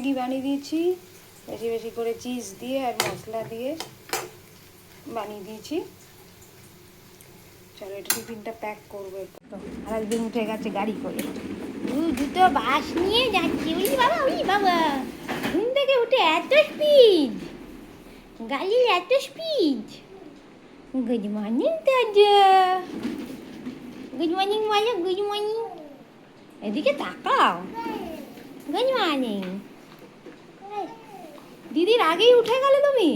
Maggi বানিয়ে দিয়েছি, বেশি বেশি করে চিজ দিয়ে আর মশলা দিয়ে বানিয়ে দিয়েছি। চলো এটা টিফিনটা প্যাক করবো। আর একদিন উঠে গেছে গাড়ি করে, দুটো বাস নিয়ে যাচ্ছি। ওই বাবা ঘুম থেকে উঠে এত স্পিড, গাড়ির এত স্পিড। গুড মর্নিং দাদা, গুড মর্নিং বলো, গুড মর্নিং। এদিকে তাকাও, গুড মর্নিং। দিদির আগেই উঠে গেলে তুমি।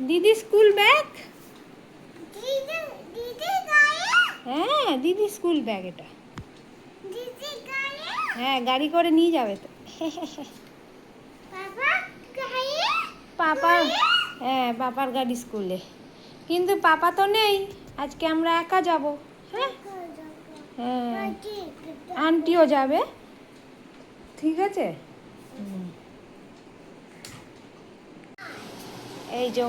দিদি স্কুল ব্যাগ, হ্যাঁ দিদি স্কুল ব্যাগ এটা। হ্যাঁ গাড়ি করে নিয়ে যাবে তো। পাপা, হ্যাঁ পাপার গাড়ি স্কুলে, কিন্তু পাপা তো নেই, আজকে আমরা একা যাব। হ্যাঁ হ্যাঁ আন্টিও যাবে, ঠিক আছে। এই যে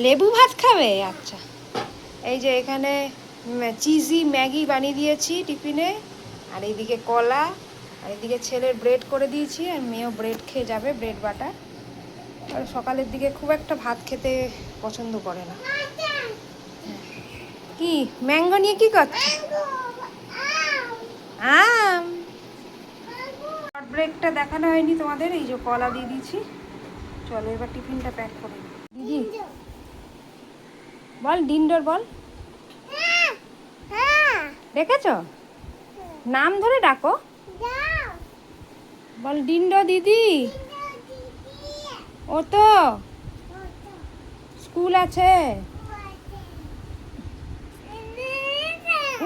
লেবু ভাত খাবে, আচ্ছা। এই যে এখানে চিজি ম্যাগি বানিয়ে দিয়েছি টিফিনে, আর এইদিকে কলা, আর এইদিকে ছেলের ব্রেড করে দিয়েছি, আর মেয়েও ব্রেড খেয়ে যাবে, ব্রেড বাটার। আর সকালের দিকে খুব একটা ভাত খেতে পছন্দ করে না। কি ম্যাঙ্গো নিয়ে কি করছে? আম। শর্ট ব্রেকটা দেখানো হয়নি তোমাদের, এই যে কলা দিয়ে দিয়েছি। চলো এবার টিফিনটা প্যাক করে দিদি। বল ডিন্ডোর বল, দেখেছ নাম ধরে ডাকো, বল ডিন্ডো দিদি। ও তো স্কুল আছে,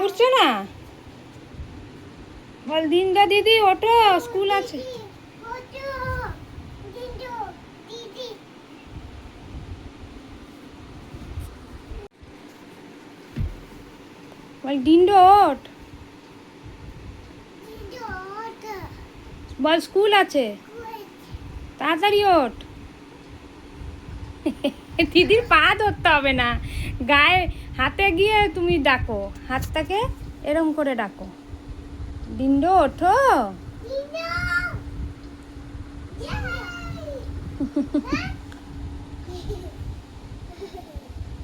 উঠছে না, বল ডিন্ডো দিদি ওঠো, স্কুল আছে। বল ডিন্ডো ওঠ, বল স্কুল আছে, তাড়াতাড়ি ওঠ। দিদির পা ধরতে হবে না, গায়ে হাতে গিয়ে তুমি ডাকো, হাতটাকে এরম করে ডাকো, ডিন্ডো ওঠো।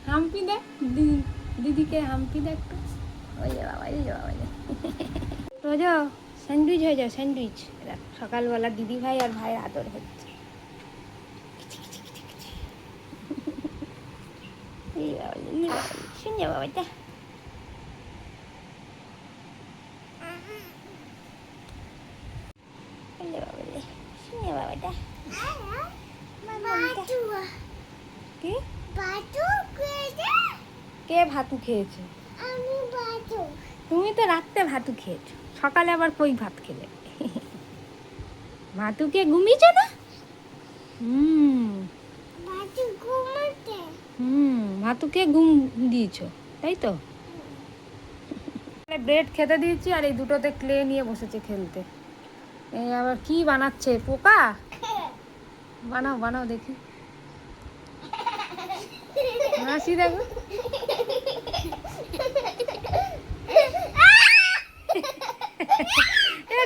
হাম্পি দেখ দিদিকে, হাম্পি দেখ একটু। ওই যে বাবা, ওই যে বাবা, তো যাও স্যান্ডউইচ হয়ে যাও, স্যান্ডউইচ। সকালবেলা দিদি ভাই আর ভাইয়ের আদর হচ্ছে। শুনে বাবাটা, শুনে বাবাটা। কে ভাতু খেয়েছে? তুমি তো রাত্রে ভাতু খেয়েছো, সকালে আবার কই ভাত খেলে? ভাতুকে ঘুমিয়েছ না? ভাতুকে ঘুম দিয়েছো, তাই তো। ব্রেড খেতে দিয়েছি, আর এই দুটোতে ক্লে নিয়ে বসেছে খেলতে। এই আবার কি বানাচ্ছে, পোকা? বানাও বানাও দেখি, হাসি দেখো।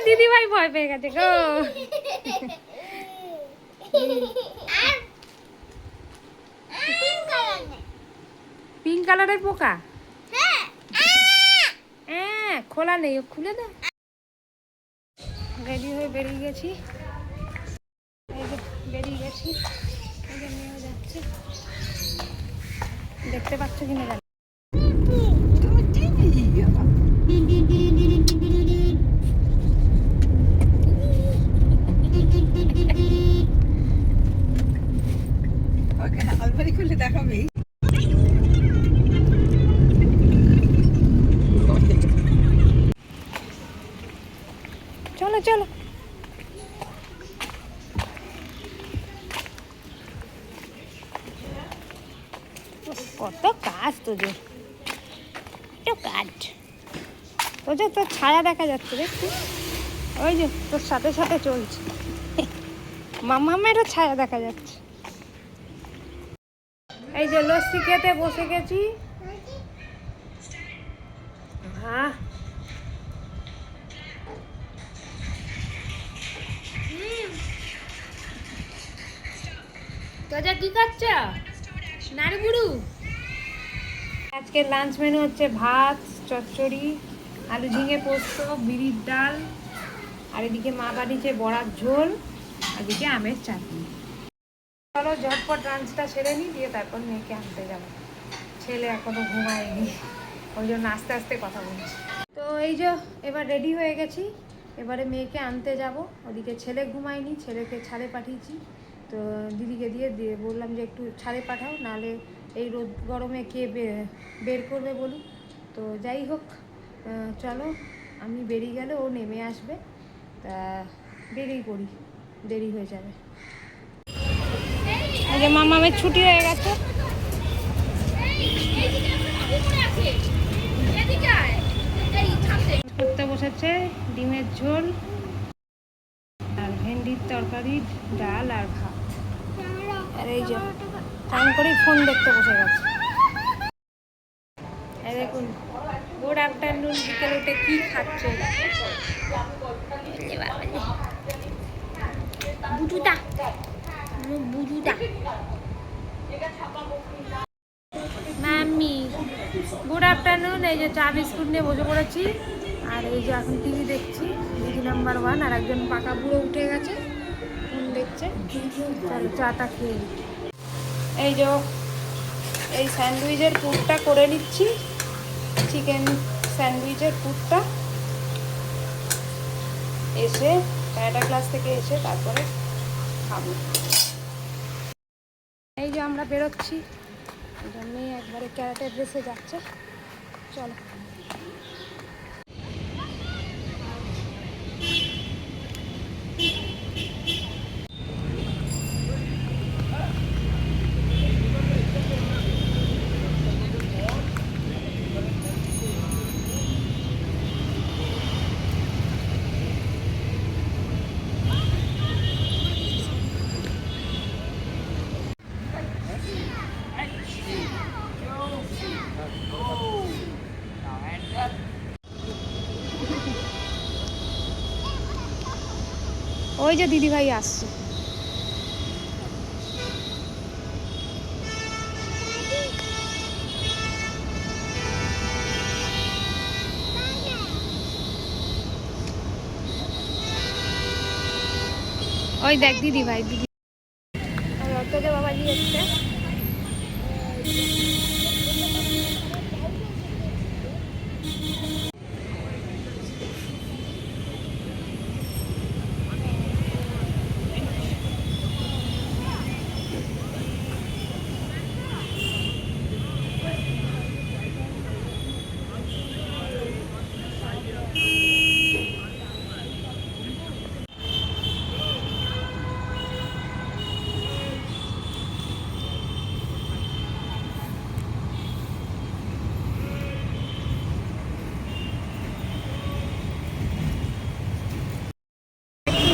দিদি ভাই ভয় পেয়ে গেছে গো। পিঙ্ক কালারের পোকা, হ্যাঁ খোলা নেই, খুলে দে। রেডি হয়ে বেরিয়ে গেছি, এই যে বেরিয়ে গেছি, এই যে মেয়েও যাচ্ছে, দেখতে পাচ্ছ কিনা জানি। আলমারি খুলে দেখাবি। চলো চলো, কত কাজ তোদের, একটু কাজ। তোর ছায়া দেখা যাচ্ছে দেখছি, ওই যে তোর সাথে সাথে চলছে, মামামেরও ছায়া দেখা যাচ্ছে। এই যে লস্যি খেতে বসে গেছি। তোজা কি করছ নাড়ুগুড়ু? আজকে লাঞ্চ মেনু হচ্ছে ভাত, চচ্চড়ি, আলু ঝিঙে পোস্ত, বিরির ডাল, আর এদিকে মা বানিয়েছে বড়ার ঝোল, আর এদিকে আমের চাটনি। চলো ঝটপট লাঞ্চটা সেরে নিই, দিয়ে তারপর মেয়েকে আনতে যাবো। ছেলে এখনো ঘুমায়নি, ওই জন্য আস্তে আস্তে কথা বলছি। তো এই যে এবার রেডি হয়ে গেছি, এবারে মেয়েকে আনতে যাব। ওদিকে ছেলে ঘুমায়নি, ছেলেকে ছাদে পাঠিয়েছি। তো দিদিকে দিয়ে বললাম যে একটু ছাদে পাঠাও, নাহলে এই রোদ গরমে কে বের করবে বলুন। তো যাই হোক, চলো আমি বেরিয়ে গেলে ও নেমে আসবে, তা বেরিয়ে পড়ি, দেরি হয়ে যাবে। এই যে মামামের ছুটি হয়ে গেছে, করতে বসেছে ডিমের ঝোল আর ভেন্ডির তরকারি, ডাল আর ভাত। আর এই যে টাইম করেই ফোন দেখতে বসে গেছে। এই দেখুন, গুড আফটারনুন, বিকেল উঠে কি খাচ্ছে বুজুটা বুজুটা। Mummy good afternoon. এই যে চা বিস্কুট নিয়ে বসে পড়েছি, আর এই যে এখন টিভি দেখছি, দিদি নাম্বার 1। আর একজন পাকা বুড়ো উঠে গেছে, ফোন দেখছে। চলো চাটা খেয়ে নিই। এই যে এই স্যান্ডউইচের পুরটা করে নিচ্ছি, চিকেন স্যান্ডউইচের পুরটা। এসে ক্যারাটা ক্লাস থেকে এসে তারপরে খাবো। এই যে আমরা বেরোচ্ছি, মেয়ে একবারে ক্যারাটে ড্রেসে যাচ্ছে। চলো। ওই যে দিদিভাই আসছে। ওই দেখ দিদিভাই, দিদি অর্থকে বাবাজি এসছে।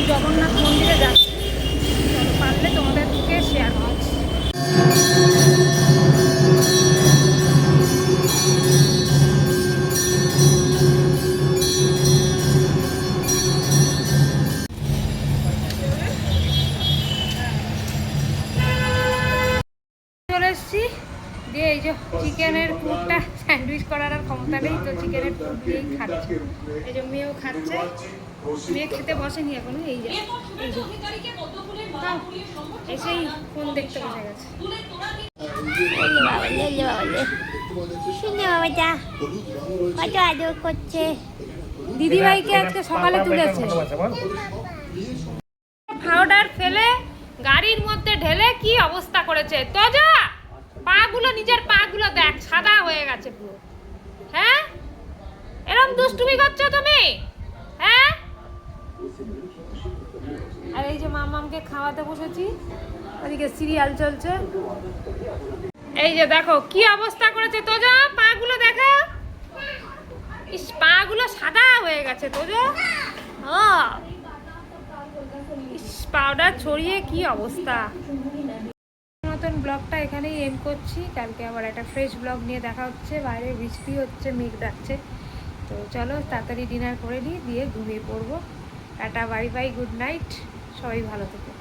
জগন্নাথ মন্দিরে যাচ্ছি, চলো পারলে তোমাদেরকে শেয়ার করছি। চলে এসছি, দিয়ে এই যে চিকেনের পুরটা স্যান্ডউইচ করার আর ক্ষমতা নেই, তো চিকেনের পুর দিয়েই খাচ্ছে। এই যে মেয়েও খাচ্ছে, মেয়ে খেতে বসেনি এখনো। এই যে এসেই ফোন দেখতে বসে গেছে। দিদিভাইকে আজকে সকালে তুলেছে, পাউডার ফেলে গাড়ির মধ্যে ঢেলে কি অবস্থা করেছে। তোজা পাগুলো, নিজের পাগুলো দেখ, সাদা হয়ে গেছে পুরো। হ্যাঁ, এরকম দুষ্টুমি করছো তুমি? হ্যাঁ। আর এই যে মামামকে খাওয়াতে বসেছি, ওদিকে সিরিয়াল চলছে। এই যে দেখো কি অবস্থা করেছে তোজা, পাগুলো দেখা, ইস পাগুলো সাদা হয়ে গেছে তোজা। ইস পাউডার ছড়িয়ে কি অবস্থা। মতন ব্লগটা এখানেই এন্ড করছি, কালকে আবার একটা ফ্রেশ ব্লগ নিয়ে দেখা হচ্ছে। বাইরে বৃষ্টি হচ্ছে, মেঘ ডাকছে। তো চলো তাড়াতাড়ি ডিনার করে নিই, দিয়ে ঘুমিয়ে পড়বো। Tata, bye bye, good night, সবাই ভালো থেকো।